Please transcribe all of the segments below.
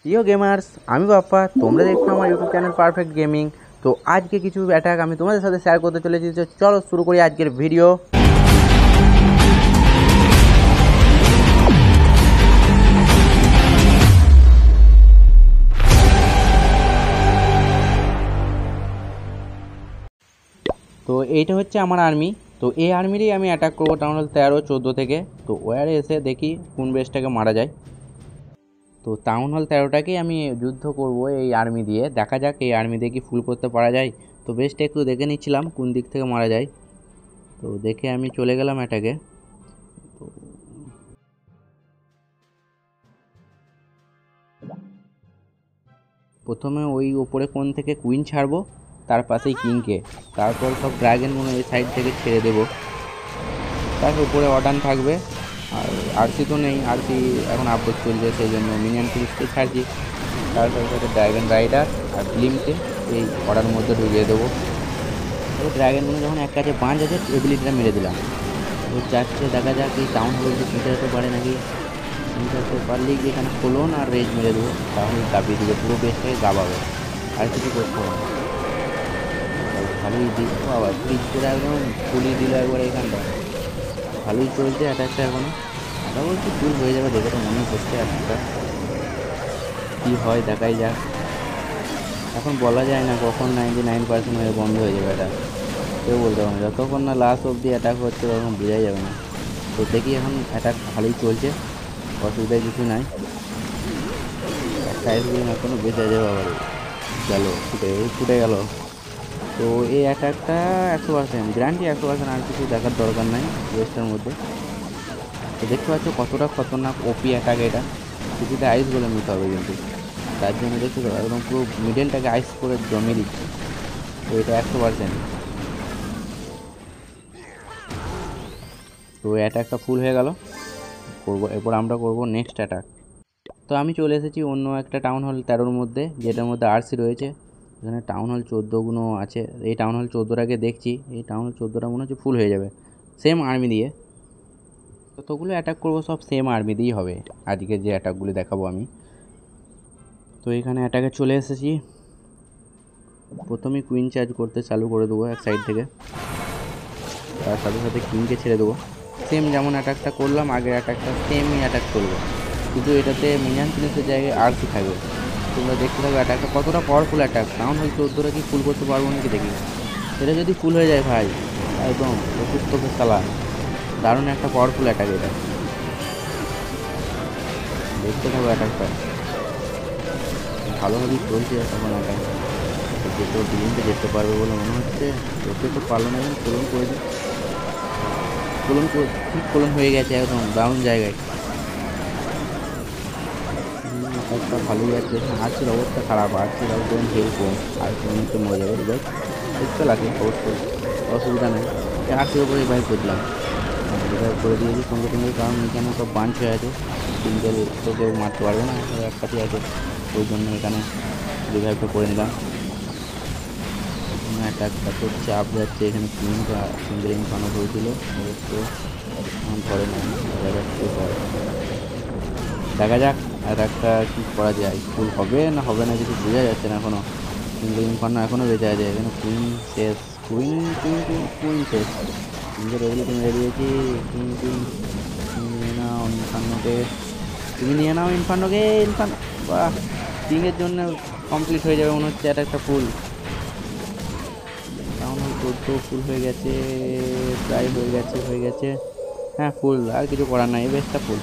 প্রিয় গেমার্স, আমি বাপ্পা। তোমরা দেখছো আমার ইউটিউব চ্যানেল পারফেক্ট গেমিং। তো আজকে কিছু অ্যাটাক আমি তোমাদের সাথে শেয়ার করতে চলেছি। তো চলো শুরু করি আজকের ভিডিও। তো এইটা হচ্ছে আমার আর্মি। তো এই আর্মিরই আমি অ্যাটাক করবো টাউন হল 13-14 থেকে। তো ওয়ারে এসে দেখি কোন বেসটাকে মারা যায়। তো টাউন হল 13টাকেই আমি যুদ্ধ করব এই আর্মি দিয়ে। দেখা যাক এই আর্মি দিয়ে কি ফুল করতে পারা যায়। তো বেসটা একটু দেখে নিচ্ছিলাম কোন দিক থেকে মারা যায়। তো দেখে আমি চলে গেলাম অ্যাটাকে। তো প্রথমে ওই ওপরে কোণ থেকে কুইন ছাড়বো, তার পাশেই কিংকে, তারপর সব ড্রাগনগুলো এই সাইড থেকে ছেড়ে দেবো। তার উপরে অর্ডান থাকবে। আর আরসি তো নেই, আরসি এখন আপডেট চলছে, সেই জন্য মিনিয়ন পুলিশকে ছাড়ছি। তার সাথে সাথে ড্রাগন রাইডার আর ব্লিমকে এই অর্ডার মধ্যে ঢুকিয়ে দেবো। তো ড্রাগনগুলো যখন এক কাছে বাঁচ আছে এবিলিটিটা মেরে দিলাম। তো যাচ্ছে, দেখা যাক এই টাউন হলে যদি পৌঁছাতে পারে নাকি। পৌঁছাতে পারলেই কি এখানে ফোলন আর রেজ মেরে দেবো, তাহলে দাবিয়ে দিবে, পুরো বেশটাকে গাবাবে, আর কিছু করতে হবে না। ভালোই দিল বাবা, ফ্রিজ করে একদম ফুলিয়ে দিল একবার এখানটা। ভালোই চলছে অ্যাটাকটা এখনো। আশা বলছি ফুল হয়ে যাবে, দেখে তো মনে করছে অ্যাটাকটা কী হয় দেখাই যাক। এখন বলা যায় না কখন 99% হয়ে বন্ধ হয়ে যাবে এটা, কেউ বলতে পারবে না। যতক্ষণ না লাস্ট অবধি অ্যাটাক হচ্ছে তখন বোঝাই যাবে না। তো দেখি, এখন অ্যাটাক ভালোই চলছে, অসুবিধা কিছু নাই। একটা আইসক্রিম এখনও বেঁচে যাবে, আবার গেল ফুটে গেল। তো এই অ্যাটাকটা 100% গ্যারান্টি, 100%, আর কিছু দেখার দরকার নাই ওয়েস্টের মধ্যে। তো দেখতে পাচ্ছ কতটা খতরনাক ওপি অ্যাটাক এটা। কিছুটা আইস বলে নিতে হবে কিন্তু, তার জন্য দেখতে তো একদম পুরো মিডলটাকে আইস করে জমিয়ে দিচ্ছে। তো এটা 100%। তো অ্যাটাকটা ফুল হয়ে গেল। এরপর আমরা করব নেক্সট অ্যাটাক। তো আমি চলে এসেছি অন্য একটা টাউন হল 13-র মধ্যে, যেটার মধ্যে আরসি রয়েছে। এখানে টাউন হল 14 আছে। এই টাউন হল 14টাকে দেখছি, এই টাউন হল 14টা মনে হচ্ছে ফুল হয়ে যাবে সেম আর্মি দিয়ে। যতগুলো অ্যাটাক করবো সব সেম আর্মি দিয়েই হবে আজকে যে অ্যাটাকগুলি দেখাবো আমি। তো এখানে অ্যাটাকে চলে এসেছি। প্রথমেই কুইন চার্জ করতে চালু করে দেবো এক সাইড থেকে, তার সাথে সাথে কিংকে ছেড়ে দেবো। সেম যেমন অ্যাটাকটা করলাম, আগের অ্যাটাকটা সেমই অ্যাটাক করবো, কিন্তু এটাতে মিনিয়ান ফিনিশের জায়গায় আরসি থাকবে। তোমরা দেখতে থাকো অ্যাটাকটা কতটা পাওয়ারফুল অ্যাটাক। টাউন হল 14টা কি ফুল করতে পারবো নাকি দেখি। এটা যদি ফুল হয়ে যায় ভাই, একদম চতুর্থকে খেলা, দারুণ একটা পাওয়ারফুল অ্যাটাক এটা। দেখতে থাকো অ্যাটাকটা, ভালোভাবেই চলছে এখন অ্যাটাক। যেহেতু বিলিংটা যেতে পারবে বলে মনে হচ্ছে, ওকে তো পারলো না, এখন কোলন করে দিই। ঠিক কোলন হয়ে গেছে একদম দারুণ জায়গায়। একটা ভালোই আছে। আর্চির অবস্থা খারাপ, আর্চির একদম হেল কম, আর একটু মরে যাবে রিভাইভ। এক্সেল আছে অবশ্যই, অসুবিধা নেই। আর্চির ওপরে রিভাইভ করে দিলাম, রিভাইভ করে দিয়েছি সঙ্গে সঙ্গে, কারণ এখানে সব বাঞ্চ হয়ে আছে, সিঙ্গেল তো কেউ মারতে পারবে না, একটাই আছে, ওই জন্য এখানে রিভাইভটা করে নিলাম। অ্যাটাকটা তো চাপ যাচ্ছে, এখানে কুইনটা সিঙ্গেল ইনফানো হয়েছিল, অবশ্য ধরে নেয়, দেখা যাক কী হয়। দেখা যাক অ্যাটাকটা কী করা যায়, ফুল হবে না হবে না কিছু বোঝা যাচ্ছে না এখনও। সিঙ্গেল ইনফানো এখনও বেঁচে আছে, এখানে কুইন শেষ, কুইন কুইন কুইন কুইন শেষ। সিঙ্গেল এগুলোকে মেরে দিয়েছি। কুইন কুইন নিয়ে নাও ইনফানোকে, তুমি নিয়ে নাও ইনফানোকে। ইনফানো বাহ, কিংয়ের জন্য কমপ্লিট হয়ে যাবে মনে হচ্ছে অ্যাটাকটা ফুল। টাউন হল 14 ফুল হয়ে গেছে, প্রায় হয়ে গেছে। হ্যাঁ ফুল, আর কিছু করার নাই, এই বেসটা ফুল।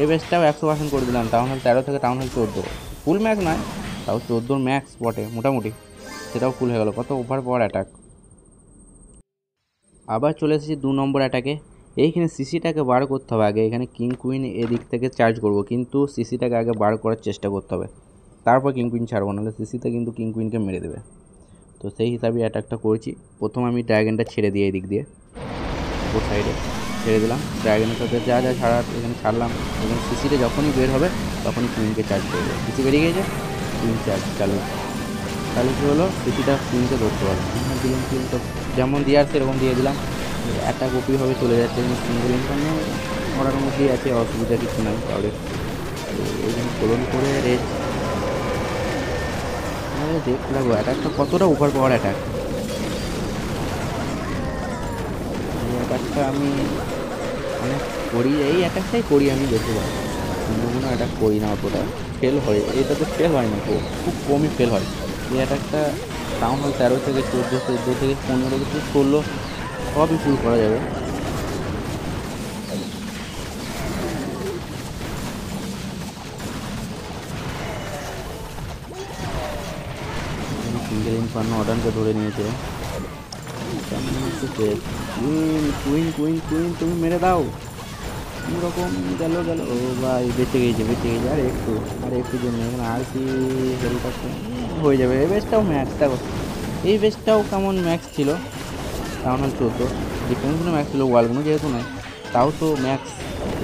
এই বেসটাও 100% করে দিলাম। টাউন হল 13 থেকে টাউন হল 14, ফুল ম্যাক্স নয়, তাও 14 ম্যাক্স বটে মোটামুটি, সেটাও ফুল হয়ে গেল। কত ওভার পাওয়ার অ্যাটাক। আবার চলে এসেছি 2 নম্বর অ্যাটাকে। এইখানে সিসিটাকে বার করতে হবে আগে। এখানে কিং কুইন এদিক থেকে চার্জ করব, কিন্তু সিসিটাকে আগে বার করার চেষ্টা করতে হবে, তারপর কিং কুইন ছাড়বো, নাহলে সিসিতে কিন্তু কিং কুইনকে মেরে দেবে। তো সেই হিসাবে অ্যাটাকটা করছি। প্রথম আমি ড্রাগনটা ছেড়ে দিই, এই দিক দিয়ে ওপর সাইডে ছেড়ে দিলাম। ড্রাগনের সাথে যা যা ছাড়ার এখানে ছাড়লাম। এখানে সিসিটা যখনই বের হবে তখনই কুইনকে চার্জ করবে। সিসি বেরিয়ে গেছে, কুইন চার্জ চালু। তাহলে কী হলো, সিসিটা কুইনকে ধরতে পারবে। দিলাম কুইন, তো যেমন দেওয়ার সেরকম দিয়ে দিলাম। একটা কপিভাবে চলে যাচ্ছে, এখানে সিঙ্গেল ইনকাম করার মধ্যেই আছে, অসুবিধা কিছু নাই কাউরে। তো এইখানে কোলন করে রেজ দেখতে থাকবো অ্যাটাকটা কতটা ওভার পাওয়ার অ্যাটাক। এই অ্যাটাকটা আমি অনেক করি, এই অ্যাটাকটাই করি আমি বেশিরভাগ, অন্য কোনো অ্যাটাক করি না অতটা। ফেল হয় এটাতে, ফেল হয় না, খুব কমই ফেল হয়। এই অ্যাটাকটা টাউন হল 13 থেকে 14, 14 থেকে 15 থেকে 16 সবই ফুল করা যাবে। সিঙ্গেল ইনফার্নো অর্ডারকে ধরে নিয়েছে। কুইন কুইন কুইন কুইন তুমি মেরে দাও, কোনোরকম গেল গেল, ও ভাই বেঁচে গেছে বেঁচে গেছে। আর একটু জন্য এখানে আর কি হেলটা হয়ে যাবে। এই বেসটাও ম্যাক্স, দেখো এই বেসটাও কেমন ম্যাক্স ছিল। টাউন হল 14 ডিফেন্সগুলো ম্যাক্স ছিল, ওয়ালগুলো যেহেতু নয় তাও তো ম্যাক্স।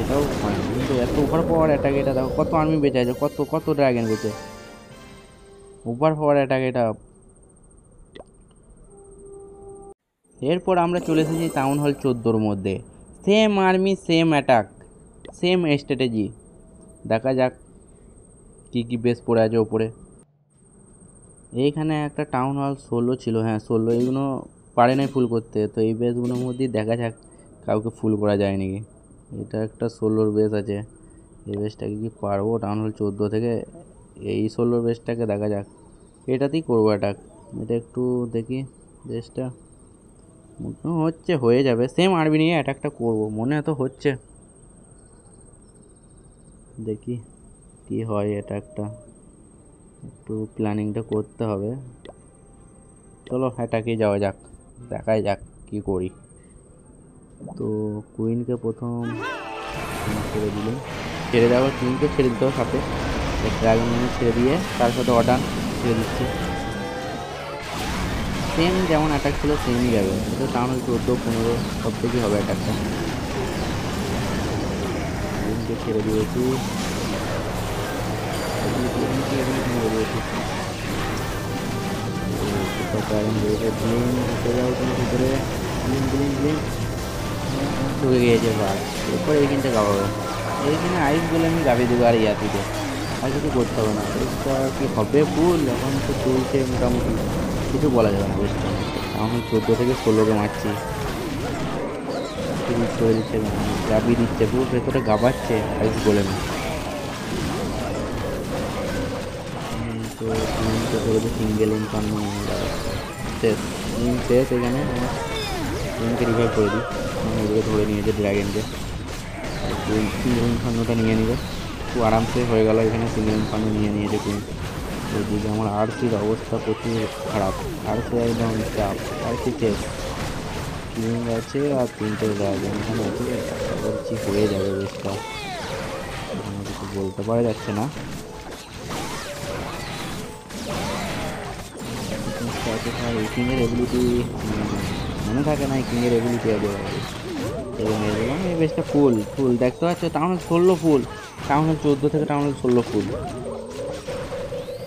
এটাও হয় কিন্তু এত ওভার পাওয়ার অ্যাটাক, এটা দেখো কত আর্মি বেঁচে আছে, কত কত ড্রাগন বেঁচে, ওভার পাওয়ার অ্যাটাক এটা। এরপর আমরা চলে এসেছি টাউন হল 14-র মধ্যে। Same army, same attack, same strategy. দেখা যাক কী কী বেস পড়ে আছে ওপরে। এইখানে একটা টাউন হল 16 ছিল, হ্যাঁ 16, এইগুলো পারে নাই ফুল করতে। তো এই বেসগুলোর মধ্যেই দেখা যাক কাউকে ফুল করা যায় নাকি। এটা একটা 16-র বেস আছে, এই বেসটাকে কি পারবো টাউন হল 14 থেকে? এই 16-র বেসটাকে দেখা যাক, এটাতেই করবো অ্যাটাক। এটা একটু দেখি বেসটা, মনে হচ্ছে হয়ে যাবে। সেম আর্মি নিয়ে অ্যাটাকটা করবো মনে তো হচ্ছে, দেখি কি হয় অ্যাটাকটা, একটু প্ল্যানিংটা করতে হবে। চলো অ্যাটাকে যাওয়া যাক, দেখাই যাক কি করি। তো কুইনকে প্রথম ছেড়ে দিলে, ছেড়ে দেওয়ার কুইনকে ছেড়ে দিতে হবে সাথে, ড্রাগন ছেড়ে দিয়ে তার সাথে অর্ডার ছেড়ে দিচ্ছে। সেম যেমন অ্যাটাক ছিল সেমই যাবে, এটা টাউন হল 14, 15 সব থেকেই হবে অ্যাটাকটা। কুইনকে ছেড়ে দিয়েছি, ছেড়ে দিয়েছি। ঢুকে গিয়েছে বাঘ, এরপরে এইখানটা গাবাবো। এইখানে আইস বলে আমি গাবিয়ে দেবো আর ইয়াতিতে, আর কিছু করতে হবে না। বেশটা কি হবে ফুল, এখন তো চলছে মোটামুটি, কিছু বলা যাবে না বেশটা। এখন 14 থেকে 16কে মারছি, ফিনিশ করে দিচ্ছে, গাবিয়ে দিচ্ছে, পুরো ভেতরে গাবাচ্ছে আইস বলে না। তো সিঙ্গেল ইনকাম শেষ, শেষ। এখানে কুইনকে রিভাইভ করে দিই, এদিকে ধরে নিয়েছে ড্রাগনকে। সিঙ্গেল ইনফার্নোটা নিয়ে নিবে, খুব আরামসে হয়ে গেল। এখানে সিঙ্গেল ইনফার্নো নিয়ে নিয়েছে কুইন। ওইদিকে আমার আরসির অবস্থা প্রচুর খারাপ, আরসি একদম চাপ, আরসি শেষ। কিং আছে আর 3টে ড্রাগন এখানে আছে, বলছি হয়ে যাবে বেশটা, কিছু বলতে পারা যাচ্ছে না। কিংয়ের এবিলিটি মনে থাকে না, কিংয়ের এবিলিটি আছে এবং এই বেশটা ফুল ফুল দেখতে পাচ্ছ। টাউন হল 16 ফুল, টাউন হল 14 থেকে টাউন হল 16 ফুল,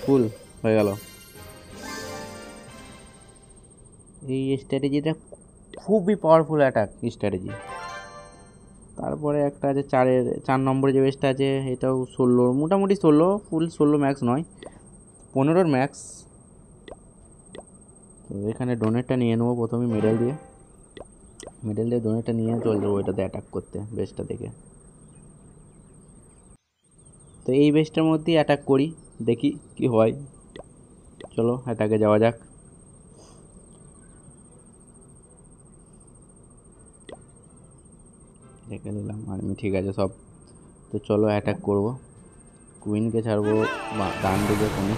ফুল হয়ে গেল। এই স্ট্র্যাটেজিটা খুবই পাওয়ারফুল অ্যাটাক স্ট্র্যাটেজি। তারপরে একটা আছে 4 নম্বরে যে বেসটা আছে, এটাও 16, মোটামুটি 16 ফুল, 16 ম্যাক্স নয়, 15-র ম্যাক্স। তো এখানে ডোনেটটা নিয়ে নেবো প্রথমে, মেডেল দিয়ে ডোনেটটা নিয়ে চলে যাবো এটাতে অ্যাটাক করতে বেসটা দেখে। তো এই বেসটার মধ্যেই অ্যাটাক করি, দেখি কি হয়। চলো অ্যাটাকে যাওয়া যাক। দেখে নিলাম আর্মি ঠিক আছে সব, তো চলো অ্যাটাক করব। কুইনকে ছাড়বো ডান দিকে কোণে,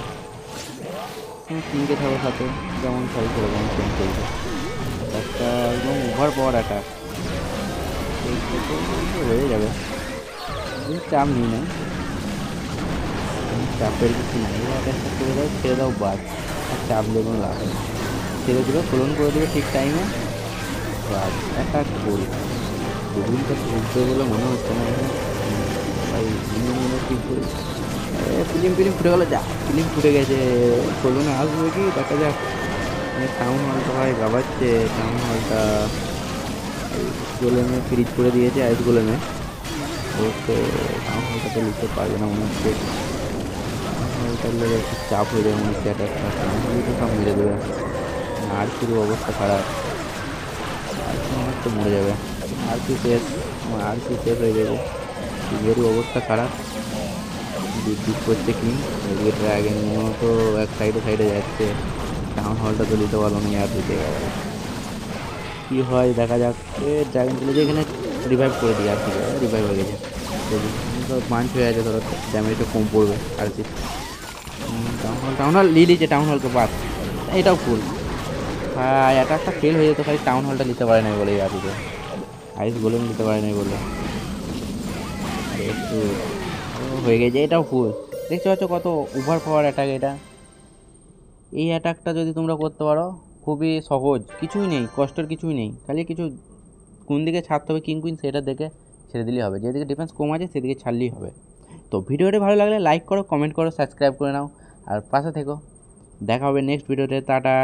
কিংকে ছাড়বো সাথে, যেমন ছাড়ি সেরকম সেম চলছে। একটা একদম ওভার পাওয়ার অ্যাটাক, হয়ে যাবে, চাপ নিই না, চাপের কিছু নাই। অ্যাটাকটা করে দাও, ছেড়ে দাও বাদ, আর চাপ লেগে লাভ হয়। ছেড়ে দিলে ফোলন করে দেবে ঠিক টাইমে, বাদ অ্যাটাক করি। দুদিনটা উঠবে বলে মনে হচ্ছে না এখন, ভাই ঠিক করি। ফিলিম ফুটে গেলো, যা ফিলিম ফুটে গেছে, ফোলনে আসবে কি দেখা যাক। টাউন হলটা ভাই গাবাচ্ছে, টাউন হলটা গোলেমে ফ্রিজ করে দিয়েছে, আইস গোলেমে। তো টাউন হলটা তো লিখতে পারবে না মনে হচ্ছে, টাউন হল তাহলে একটু চাপ হয়ে যাবে মনে হচ্ছে অ্যাটাকটা, তো সব মেরে দেবে। আর শুরু অবস্থা খারাপ, আর কি মনে হচ্ছে মরে যাবে। আর কি শেষ, আর কি শেষ হয়ে গেছে। কিংয়েরও অবস্থা খারাপ, দিক করছে কিং। এদিকে ড্রাগন তো এক সাইডে সাইডে যাচ্ছে। টাউন হলটা তো দিতে পারলো না, আর দিতে গেল। কি হয় দেখা যাক। ড্রাগন তুলে যে এখানে রিভাইভ করে দিই, আর কি রিভাইভ হয়ে গেছে। তো পাঞ্চ হয়ে আছে, ধরো ড্যামেজটা কম পড়বে আর কি। টাউন হল নিয়ে নিচ্ছে, টাউন হলকে বাদ। এটাও ফুল। হ্যাঁ, অ্যাটাকটা ফেল হয়ে যেত, খালি টাউন হলটা নিতে পারে নাই বলে। আর দিকে আইস গোলেম নিতে পারে নাই বলে। আরে একটু হয়ে গেছে, এটাও ফুল। দেখতে পাচ্ছ কত ওভার পাওয়ার অ্যাটাক এটা। এই অ্যাটাকটা যদি তোমরা করতে পারো, খুবই সহজ, কিছুই নেই, কষ্টের কিছুই নেই। খালি কিছু কোন দিকে ছাড়তে হবে কিং কুইন সেটা দেখে ছেড়ে দিলেই হবে। যেদিকে ডিফেন্স কম আছে সেদিকে ছাড়লেই হবে। তো ভিডিওটি ভালো লাগলে লাইক করো, কমেন্ট করো, সাবস্ক্রাইব করে নাও, আর পাশে থেকো। দেখা হবে নেক্সট ভিডিওতে। টাটা।